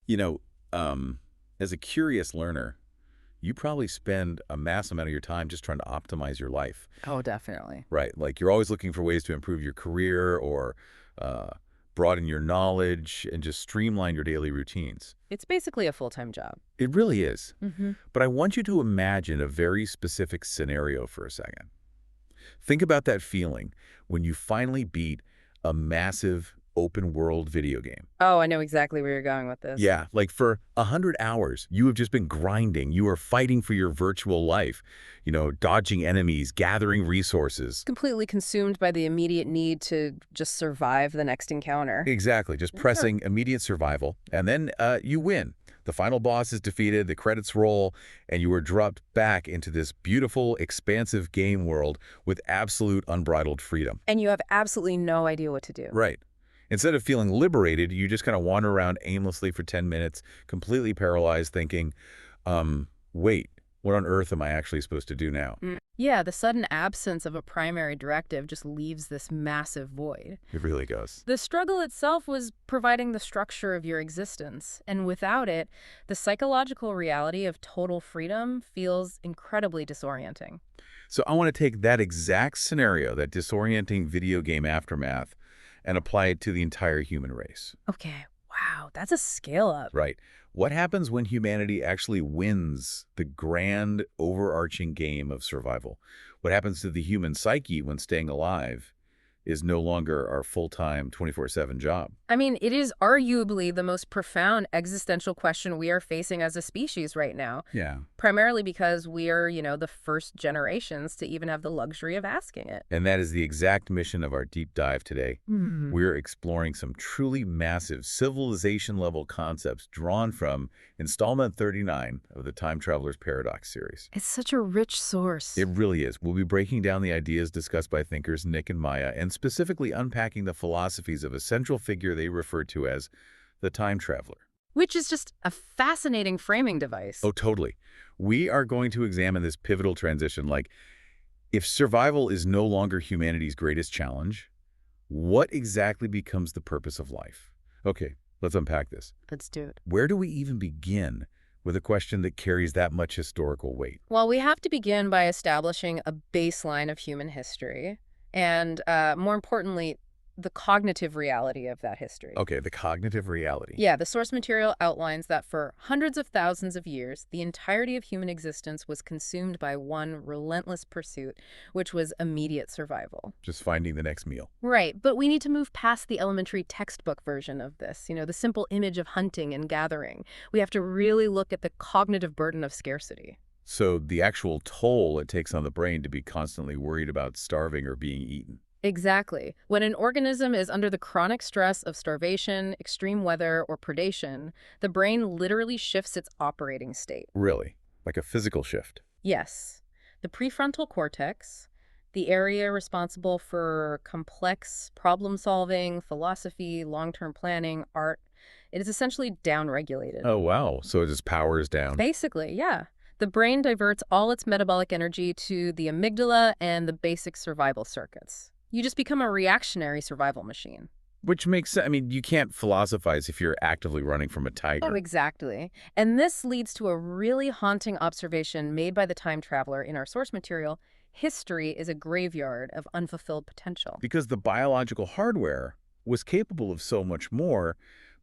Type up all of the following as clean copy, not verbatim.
You know, as a curious learner, you probably spend a mass amount of your time just trying to optimize your life. Oh, definitely. Right. Like you're always looking for ways to improve your career or uh, broaden your knowledge and just streamline your daily routines. It's basically a full-time job. It really is. Mm-hmm. But I want you to imagine a very specific scenario for a second. Think about that feeling when you finally beat a massive open world video game. Oh, I know exactly where you're going with this. Yeah, like for 100 hours, you have just been grinding. You are fighting for your virtual life, dodging enemies, gathering resources. Completely consumed by the immediate need to just survive the next encounter. Exactly, just Sure. pressing immediate survival. And then you win. The final boss is defeated, the credits roll, and you are dropped back into this beautiful, expansive game world with absolute unbridled freedom. And you have absolutely no idea what to do. Right. Instead of feeling liberated, you just kind of wander around aimlessly for 10 minutes, completely paralyzed, thinking, wait, what on earth am I actually supposed to do now? Yeah, the sudden absence of a primary directive just leaves this massive void. It really goes. The struggle itself was providing the structure of your existence, and without it, the psychological reality of total freedom feels incredibly disorienting. So I want to take that exact scenario, that disorienting video game aftermath, and apply it to the entire human race. Okay, wow, that's a scale up. Right. What happens when humanity actually wins the grand, overarching game of survival? What happens to the human psyche when staying alive is no longer our full-time 24/7 job? I mean, it is arguably the most profound existential question we are facing as a species right now, Yeah. primarily because we are, the first generations to even have the luxury of asking it. And that is the exact mission of our deep dive today. Mhm. We're exploring some truly massive civilization-level concepts drawn from installment 39 of the Time Traveler's Paradox series. It's such a rich source. It really is. We'll be breaking down the ideas discussed by thinkers Nick and Maya, and specifically unpacking the philosophies of a central figure they refer to as the time traveler. Which is just a fascinating framing device. Oh, totally. We are going to examine this pivotal transition, like if survival is no longer humanity's greatest challenge, what exactly becomes the purpose of life? Okay, let's unpack this. Let's do it. Where do we even begin with a question that carries that much historical weight? Well, we have to begin by establishing a baseline of human history and, more importantly, the cognitive reality of that history. Okay, the cognitive reality. Yeah, the source material outlines that for hundreds of thousands of years, the entirety of human existence was consumed by one relentless pursuit, which was immediate survival. Just finding the next meal. Right, but we need to move past the elementary textbook version of this, the simple image of hunting and gathering. We have to really look at the cognitive burden of scarcity. So the actual toll it takes on the brain to be constantly worried about starving or being eaten. Exactly. When an organism is under the chronic stress of starvation, extreme weather, or predation, the brain literally shifts its operating state. Really? Like a physical shift? Yes. The prefrontal cortex, the area responsible for complex problem-solving, philosophy, long-term planning, art, it is essentially downregulated. Oh, wow. So it just powers down. Basically, yeah. The brain diverts all its metabolic energy to the amygdala and the basic survival circuits. You just become a reactionary survival machine. Which makes sense. I mean, you can't philosophize if you're actively running from a tiger. Oh, exactly. And this leads to a really haunting observation made by the time traveler in our source material. History is a graveyard of unfulfilled potential. Because the biological hardware was capable of so much more,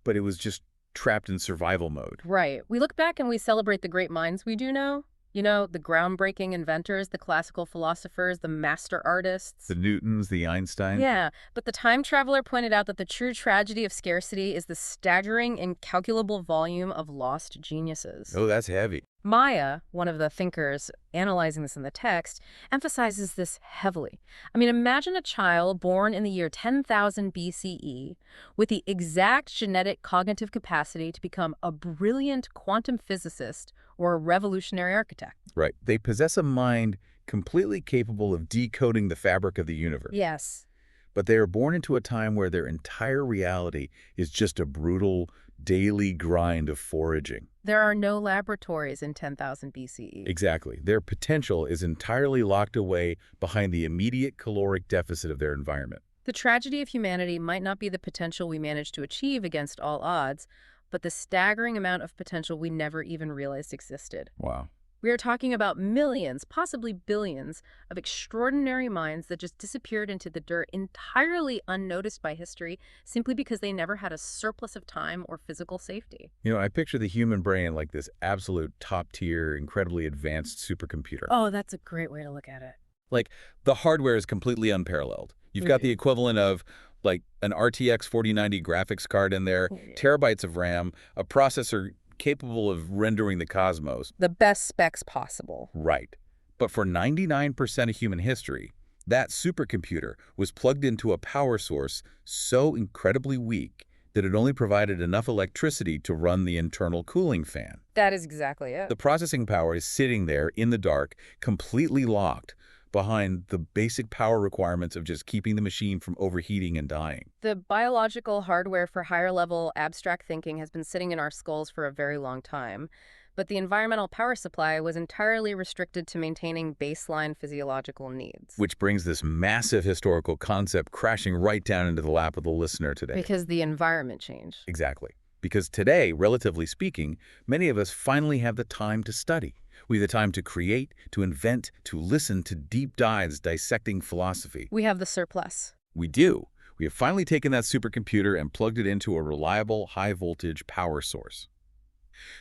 but it was just trapped in survival mode. Right. We look back and we celebrate the great minds we do know. The groundbreaking inventors, the classical philosophers, the master artists. The Newtons, the Einsteins. Yeah, but the time traveler pointed out that the true tragedy of scarcity is the staggering, incalculable volume of lost geniuses. Oh, that's heavy. Maya, one of the thinkers analyzing this in the text, emphasizes this heavily. I mean, imagine a child born in the year 10,000 BCE with the exact genetic cognitive capacity to become a brilliant quantum physicist or a revolutionary architect. Right. They possess a mind completely capable of decoding the fabric of the universe. Yes. But they are born into a time where their entire reality is just a brutal, daily grind of foraging. There are no laboratories in 10,000 BCE. Exactly. Their potential is entirely locked away behind the immediate caloric deficit of their environment. The tragedy of humanity might not be the potential we manage to achieve against all odds, but the staggering amount of potential we never even realized existed. Wow. We are talking about millions, possibly billions, of extraordinary minds that just disappeared into the dirt entirely unnoticed by history simply because they never had a surplus of time or physical safety. I picture the human brain like this absolute top-tier, incredibly advanced supercomputer. Oh, that's a great way to look at it. Like, the hardware is completely unparalleled. You've got the equivalent of, like, an RTX 4090 graphics card in there, terabytes of RAM, a processor capable of rendering the cosmos. The best specs possible. Right. But for 99% of human history, that supercomputer was plugged into a power source so incredibly weak that it only provided enough electricity to run the internal cooling fan. That is exactly it. The processing power is sitting there in the dark, completely locked behind the basic power requirements of just keeping the machine from overheating and dying. The biological hardware for higher-level abstract thinking has been sitting in our skulls for a very long time, but the environmental power supply was entirely restricted to maintaining baseline physiological needs. Which brings this massive historical concept crashing right down into the lap of the listener today. Because the environment changed. Exactly. Because today, relatively speaking, many of us finally have the time to study. We have the time to create, to invent, to listen to deep dives dissecting philosophy. We have the surplus. We do. We have finally taken that supercomputer and plugged it into a reliable, high-voltage power source.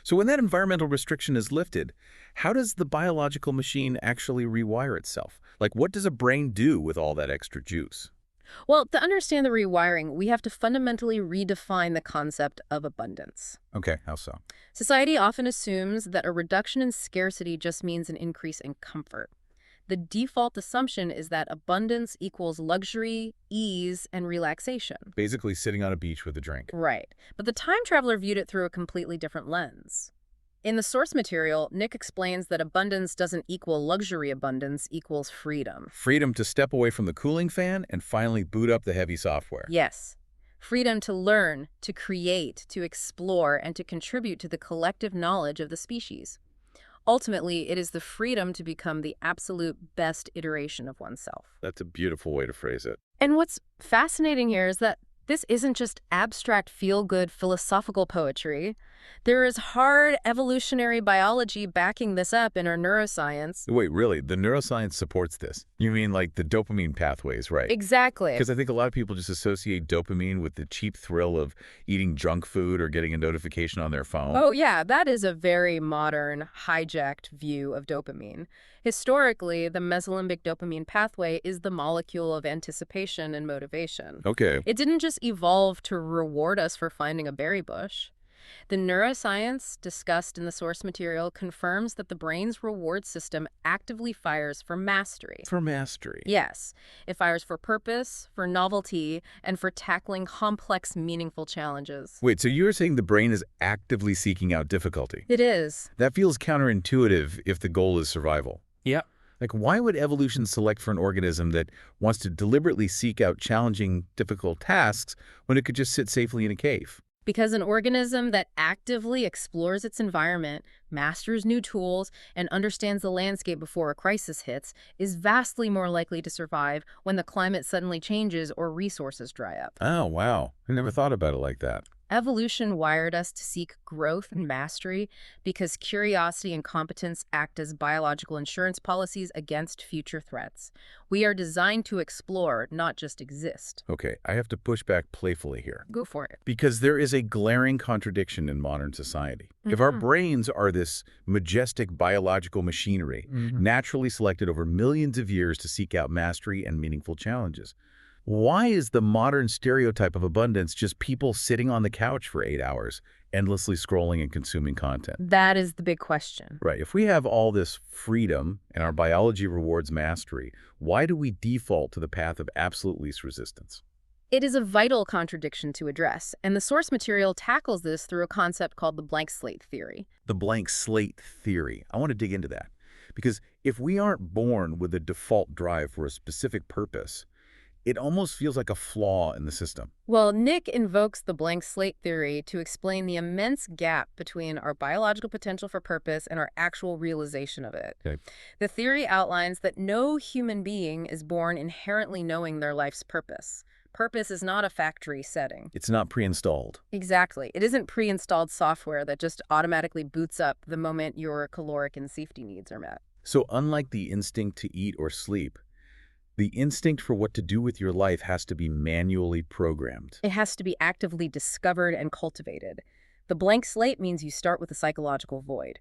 So when that environmental restriction is lifted, how does the biological machine actually rewire itself? Like, what does a brain do with all that extra juice? Well, to understand the rewiring, we have to fundamentally redefine the concept of abundance. Okay, how so? Society often assumes that a reduction in scarcity just means an increase in comfort. The default assumption is that abundance equals luxury, ease, and relaxation. Basically sitting on a beach with a drink. Right. But the time traveler viewed it through a completely different lens. In the source material, Nick explains that abundance doesn't equal luxury, abundance equals freedom. Freedom to step away from the cooling fan and finally boot up the heavy software. Yes. Freedom to learn, to create, to explore, and to contribute to the collective knowledge of the species. Ultimately, it is the freedom to become the absolute best iteration of oneself. That's a beautiful way to phrase it. And what's fascinating here is that this isn't just abstract, feel-good philosophical poetry. There is hard evolutionary biology backing this up in our neuroscience. Wait, really? The neuroscience supports this? You mean like the dopamine pathways, right? Exactly. Because I think a lot of people just associate dopamine with the cheap thrill of eating junk food or getting a notification on their phone. Oh, yeah, that is a very modern, hijacked view of dopamine. Historically, the mesolimbic dopamine pathway is the molecule of anticipation and motivation. Okay. It didn't just evolve to reward us for finding a berry bush. The neuroscience discussed in the source material confirms that the brain's reward system actively fires for mastery. For mastery. Yes. It fires for purpose, for novelty, and for tackling complex, meaningful challenges. Wait, so you're saying the brain is actively seeking out difficulty? It is. That feels counterintuitive if the goal is survival. Yeah. Like, why would evolution select for an organism that wants to deliberately seek out challenging, difficult tasks when it could just sit safely in a cave? Because an organism that actively explores its environment, masters new tools, and understands the landscape before a crisis hits is vastly more likely to survive when the climate suddenly changes or resources dry up. Oh, wow. I never thought about it like that. Evolution wired us to seek growth and mastery because curiosity and competence act as biological insurance policies against future threats. We are designed to explore, not just exist. Okay, I have to push back playfully here. Go for it. Because there is a glaring contradiction in modern society. If our brains are this majestic biological machinery, naturally selected over millions of years to seek out mastery and meaningful challenges, why is the modern stereotype of abundance just people sitting on the couch for 8 hours, endlessly scrolling and consuming content? That is the big question. Right. If we have all this freedom and our biology rewards mastery, why do we default to the path of absolute least resistance? It is a vital contradiction to address, and the source material tackles this through a concept called the blank slate theory. The blank slate theory. I want to dig into that. Because if we aren't born with a default drive for a specific purpose, it almost feels like a flaw in the system. Well, Nick invokes the blank slate theory to explain the immense gap between our biological potential for purpose and our actual realization of it. Okay. The theory outlines that no human being is born inherently knowing their life's purpose. Purpose is not a factory setting. It's not pre-installed. Exactly. It isn't pre-installed software that just automatically boots up the moment your caloric and safety needs are met. So unlike the instinct to eat or sleep, the instinct for what to do with your life has to be manually programmed. It has to be actively discovered and cultivated. The blank slate means you start with a psychological void.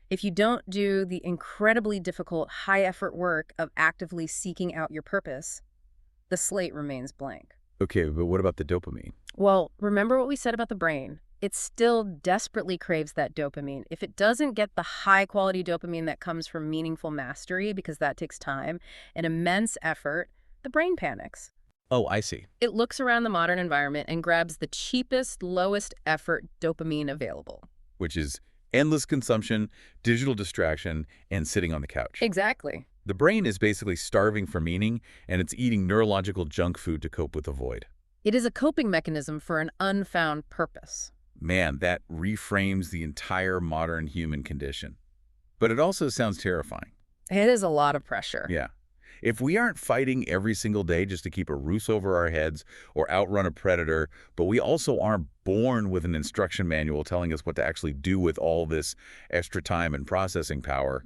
If you don't do the incredibly difficult, high-effort work of actively seeking out your purpose, the slate remains blank. Okay, but what about the dopamine? Well, remember what we said about the brain? It still desperately craves that dopamine. If it doesn't get the high-quality dopamine that comes from meaningful mastery, because that takes time and immense effort, the brain panics. Oh, I see. It looks around the modern environment and grabs the cheapest, lowest effort dopamine available. Which is endless consumption, digital distraction, and sitting on the couch. Exactly. The brain is basically starving for meaning, and it's eating neurological junk food to cope with the void. It is a coping mechanism for an unfound purpose. Man, that reframes the entire modern human condition. But it also sounds terrifying. It is a lot of pressure. Yeah. If we aren't fighting every single day just to keep a roof over our heads or outrun a predator, but we also aren't born with an instruction manual telling us what to actually do with all this extra time and processing power,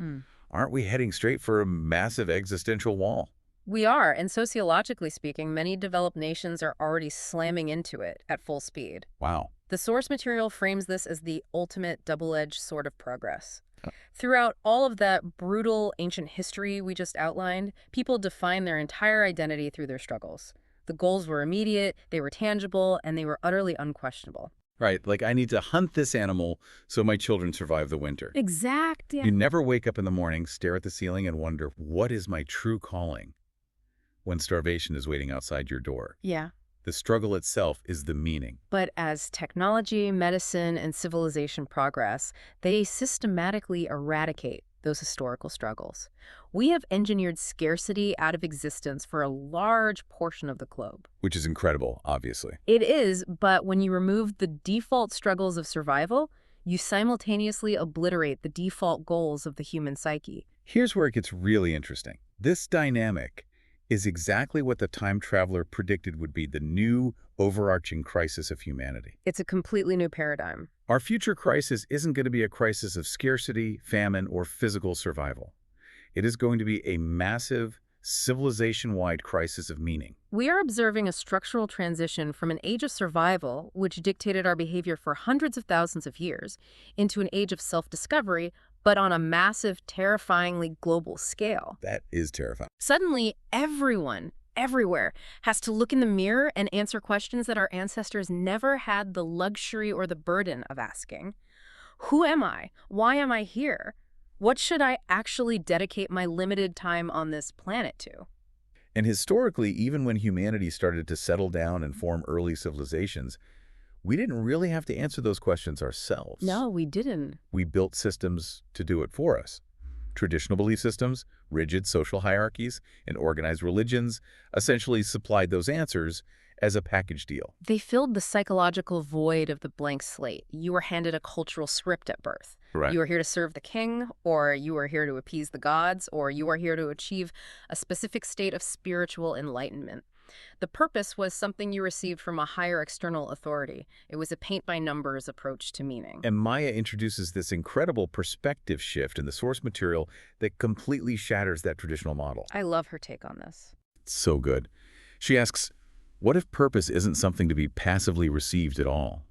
aren't we heading straight for a massive existential wall? We are, and sociologically speaking, many developed nations are already slamming into it at full speed. Wow. The source material frames this as the ultimate double-edged sword of progress. Throughout all of that brutal ancient history we just outlined, people defined their entire identity through their struggles. The goals were immediate, they were tangible, and they were utterly unquestionable. Right, like I need to hunt this animal so my children survive the winter. Exactly. You never wake up in the morning, stare at the ceiling, and wonder, what is my true calling? When starvation is waiting outside your door. Yeah. The struggle itself is the meaning. But as technology, medicine, and civilization progress, they systematically eradicate those historical struggles. We have engineered scarcity out of existence for a large portion of the globe. Which is incredible, obviously. It is, but when you remove the default struggles of survival, you simultaneously obliterate the default goals of the human psyche. Here's where it gets really interesting. This dynamic is exactly what the time traveler predicted would be the new, overarching crisis of humanity. It's a completely new paradigm. Our future crisis isn't going to be a crisis of scarcity, famine, or physical survival. It is going to be a massive, civilization-wide crisis of meaning. We are observing a structural transition from an age of survival, which dictated our behavior for hundreds of thousands of years, into an age of self-discovery, but on a massive, terrifyingly global scale. That is terrifying. Suddenly, everyone, everywhere, has to look in the mirror and answer questions that our ancestors never had the luxury or the burden of asking. Who am I? Why am I here? What should I actually dedicate my limited time on this planet to? And historically, even when humanity started to settle down and form early civilizations, we didn't really have to answer those questions ourselves. No, we didn't. We built systems to do it for us. Traditional belief systems, rigid social hierarchies, and organized religions essentially supplied those answers as a package deal. They filled the psychological void of the blank slate. You were handed a cultural script at birth. Right. You are here to serve the king, or you are here to appease the gods, or you are here to achieve a specific state of spiritual enlightenment. The purpose was something you received from a higher external authority. It was a paint-by-numbers approach to meaning. And Maya introduces this incredible perspective shift in the source material that completely shatters that traditional model. I love her take on this. It's so good. She asks, what if purpose isn't something to be passively received at all?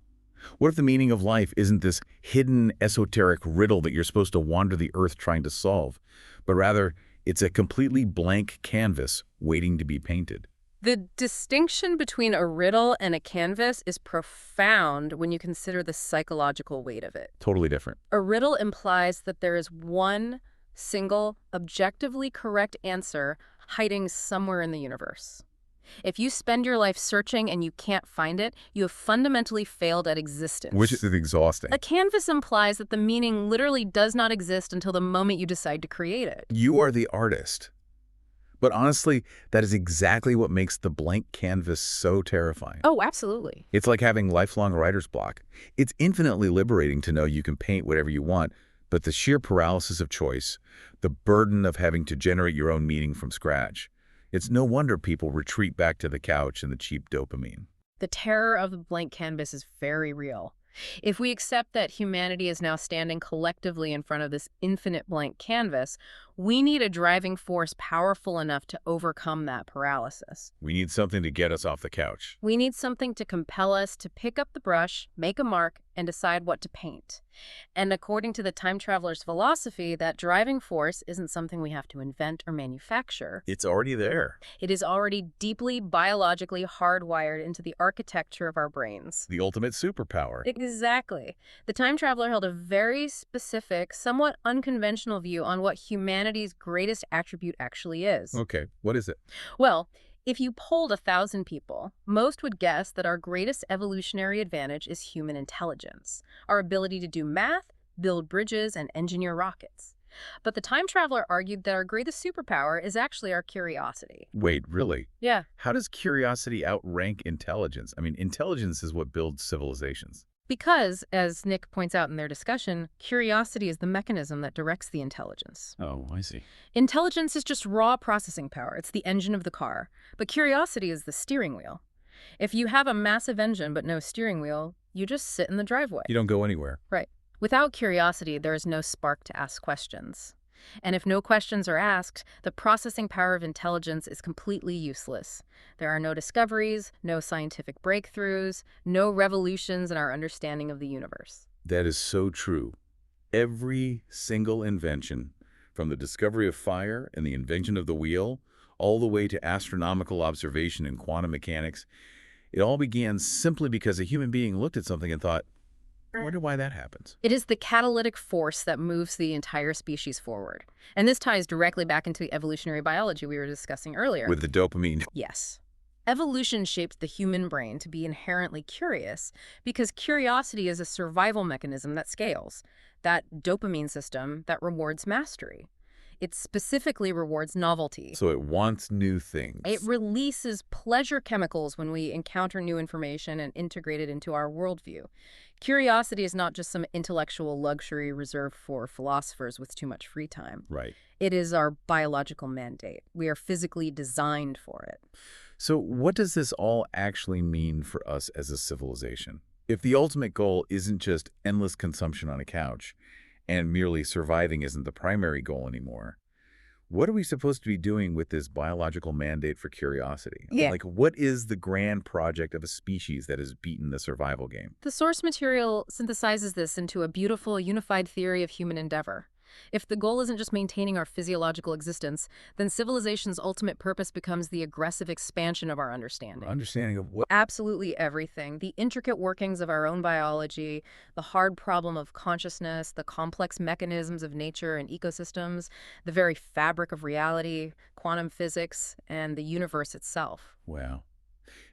What if the meaning of life isn't this hidden, esoteric riddle that you're supposed to wander the earth trying to solve, but rather it's a completely blank canvas waiting to be painted? The distinction between a riddle and a canvas is profound when you consider the psychological weight of it. Totally different. A riddle implies that there is one single, objectively correct answer hiding somewhere in the universe. If you spend your life searching and you can't find it, you have fundamentally failed at existence. Which is exhausting. A canvas implies that the meaning literally does not exist until the moment you decide to create it. You are the artist. But honestly, that is exactly what makes the blank canvas so terrifying. Oh, absolutely. It's like having lifelong writer's block. It's infinitely liberating to know you can paint whatever you want, but the sheer paralysis of choice, the burden of having to generate your own meaning from scratch, It's no wonder people retreat back to the couch and the cheap dopamine. The terror of the blank canvas is very real. If we accept that humanity is now standing collectively in front of this infinite blank canvas, we need a driving force powerful enough to overcome that paralysis. We need something to get us off the couch. We need something to compel us to pick up the brush, make a mark, and decide what to paint. And according to the time traveler's philosophy, that driving force isn't something we have to invent or manufacture. It's already there. It is already deeply biologically hardwired into the architecture of our brains. The ultimate superpower. Exactly. The time traveler held a very specific, somewhat unconventional view on what humanity's greatest attribute actually is. Okay, what is it? Well, if you polled 1,000 people, most would guess that our greatest evolutionary advantage is human intelligence, our ability to do math, build bridges, and engineer rockets. But the time traveler argued that our greatest superpower is actually our curiosity. Wait, really? Yeah. How does curiosity outrank intelligence? I mean, intelligence is what builds civilizations. Because, as Nick points out in their discussion, curiosity is the mechanism that directs the intelligence. Oh, I see. Intelligence is just raw processing power. It's the engine of the car. But curiosity is the steering wheel. If you have a massive engine but no steering wheel, you just sit in the driveway. You don't go anywhere. Right. Without curiosity, there is no spark to ask questions. And if no questions are asked, the processing power of intelligence is completely useless. There are no discoveries, no scientific breakthroughs, no revolutions in our understanding of the universe. That is so true. Every single invention, from the discovery of fire and the invention of the wheel, all the way to astronomical observation and quantum mechanics, it all began simply because a human being looked at something and thought, I wonder why that happens. It is the catalytic force that moves the entire species forward. And this ties directly back into the evolutionary biology we were discussing earlier. With the dopamine. Yes. Evolution shaped the human brain to be inherently curious because curiosity is a survival mechanism that scales, that dopamine system that rewards mastery. It specifically rewards novelty. So it wants new things. It releases pleasure chemicals when we encounter new information and integrate it into our worldview. Curiosity is not just some intellectual luxury reserved for philosophers with too much free time. Right. It is our biological mandate. We are physically designed for it. So what does this all actually mean for us as a civilization? If the ultimate goal isn't just endless consumption on a couch, and merely surviving isn't the primary goal anymore, what are we supposed to be doing with this biological mandate for curiosity? Yeah. Like, what is the grand project of a species that has beaten the survival game? The source material synthesizes this into a beautiful, unified theory of human endeavor. If the goal isn't just maintaining our physiological existence, then civilization's ultimate purpose becomes the aggressive expansion of our understanding. Understanding of what? Absolutely everything. The intricate workings of our own biology, the hard problem of consciousness, the complex mechanisms of nature and ecosystems, the very fabric of reality, quantum physics, and the universe itself. Wow.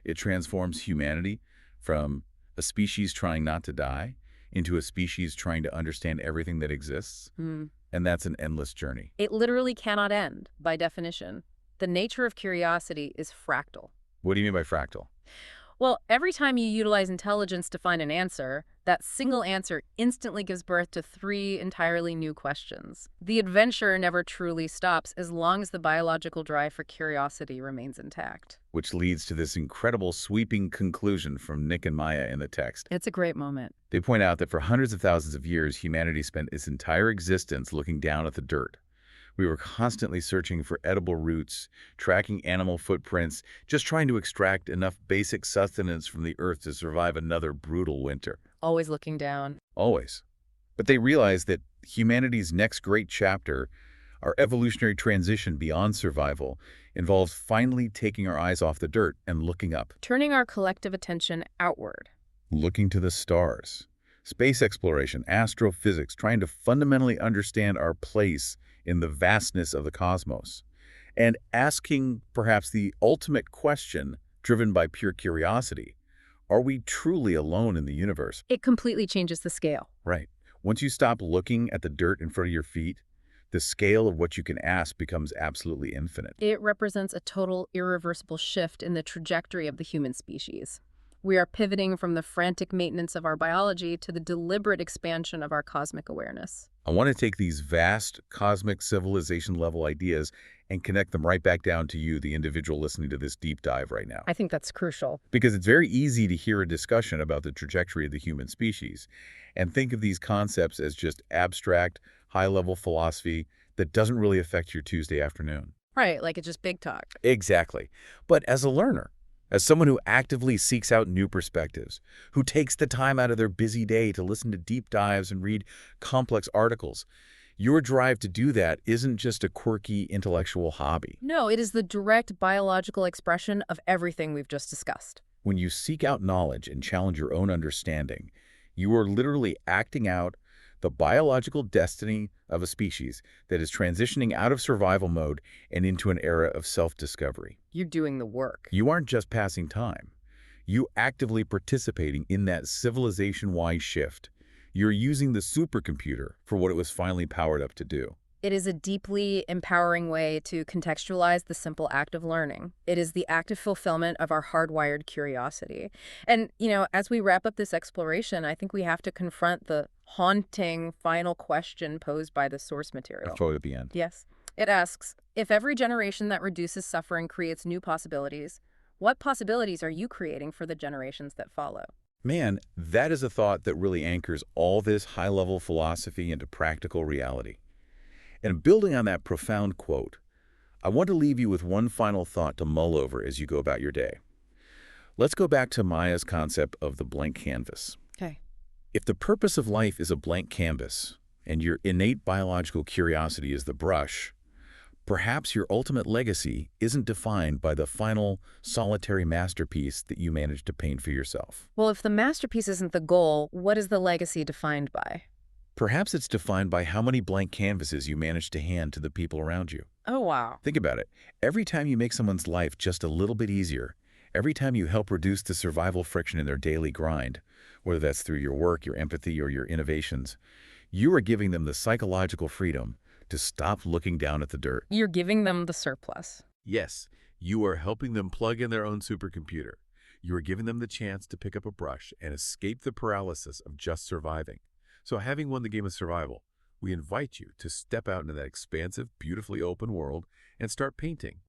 It transforms humanity from a species trying not to die into a species trying to understand everything that exists. And that's an endless journey. It literally cannot end, by definition. The nature of curiosity is fractal. What do you mean by fractal? Well, every time you utilize intelligence to find an answer, that single answer instantly gives birth to 3 entirely new questions. The adventure never truly stops as long as the biological drive for curiosity remains intact. Which leads to this incredible sweeping conclusion from Nick and Maya in the text. It's a great moment. They point out that for hundreds of thousands of years, humanity spent its entire existence looking down at the dirt. We were constantly searching for edible roots, tracking animal footprints, just trying to extract enough basic sustenance from the earth to survive another brutal winter. Always looking down. Always. But they realized that humanity's next great chapter, our evolutionary transition beyond survival, involves finally taking our eyes off the dirt and looking up. Turning our collective attention outward. Looking to the stars. Space exploration, astrophysics, trying to fundamentally understand our place in the vastness of the cosmos, and asking perhaps the ultimate question driven by pure curiosity. Are we truly alone in the universe? It completely changes the scale. Right. Once you stop looking at the dirt in front of your feet, the scale of what you can ask becomes absolutely infinite. It represents a total irreversible shift in the trajectory of the human species. We are pivoting from the frantic maintenance of our biology to the deliberate expansion of our cosmic awareness. I want to take these vast cosmic civilization-level ideas and connect them right back down to you, the individual listening to this deep dive right now. I think that's crucial. Because it's very easy to hear a discussion about the trajectory of the human species and think of these concepts as just abstract, high-level philosophy that doesn't really affect your Tuesday afternoon. Right, like it's just big talk. Exactly. But as a learner, as someone who actively seeks out new perspectives, who takes the time out of their busy day to listen to deep dives and read complex articles, your drive to do that isn't just a quirky intellectual hobby. No, it is the direct biological expression of everything we've just discussed. When you seek out knowledge and challenge your own understanding, you are literally acting out the biological destiny of a species that is transitioning out of survival mode and into an era of self-discovery. You're doing the work. You aren't just passing time. You actively participating in that civilization-wide shift. You're using the supercomputer for what it was finally powered up to do. It is a deeply empowering way to contextualize the simple act of learning. It is the active fulfillment of our hardwired curiosity. And, as we wrap up this exploration, I think we have to confront the haunting final question posed by the source material. Throw it at the end. Yes. It asks, if every generation that reduces suffering creates new possibilities, what possibilities are you creating for the generations that follow? Man, that is a thought that really anchors all this high-level philosophy into practical reality. And building on that profound quote, I want to leave you with one final thought to mull over as you go about your day. Let's go back to Maya's concept of the blank canvas. Okay. If the purpose of life is a blank canvas, and your innate biological curiosity is the brush, perhaps your ultimate legacy isn't defined by the final, solitary masterpiece that you managed to paint for yourself. Well, if the masterpiece isn't the goal, what is the legacy defined by? Perhaps it's defined by how many blank canvases you manage to hand to the people around you. Oh, wow. Think about it. Every time you make someone's life just a little bit easier, every time you help reduce the survival friction in their daily grind, whether that's through your work, your empathy, or your innovations, you are giving them the psychological freedom to stop looking down at the dirt. You're giving them the surplus. Yes, you are helping them plug in their own supercomputer. You are giving them the chance to pick up a brush and escape the paralysis of just surviving. So having won the game of survival, we invite you to step out into that expansive, beautifully open world and start painting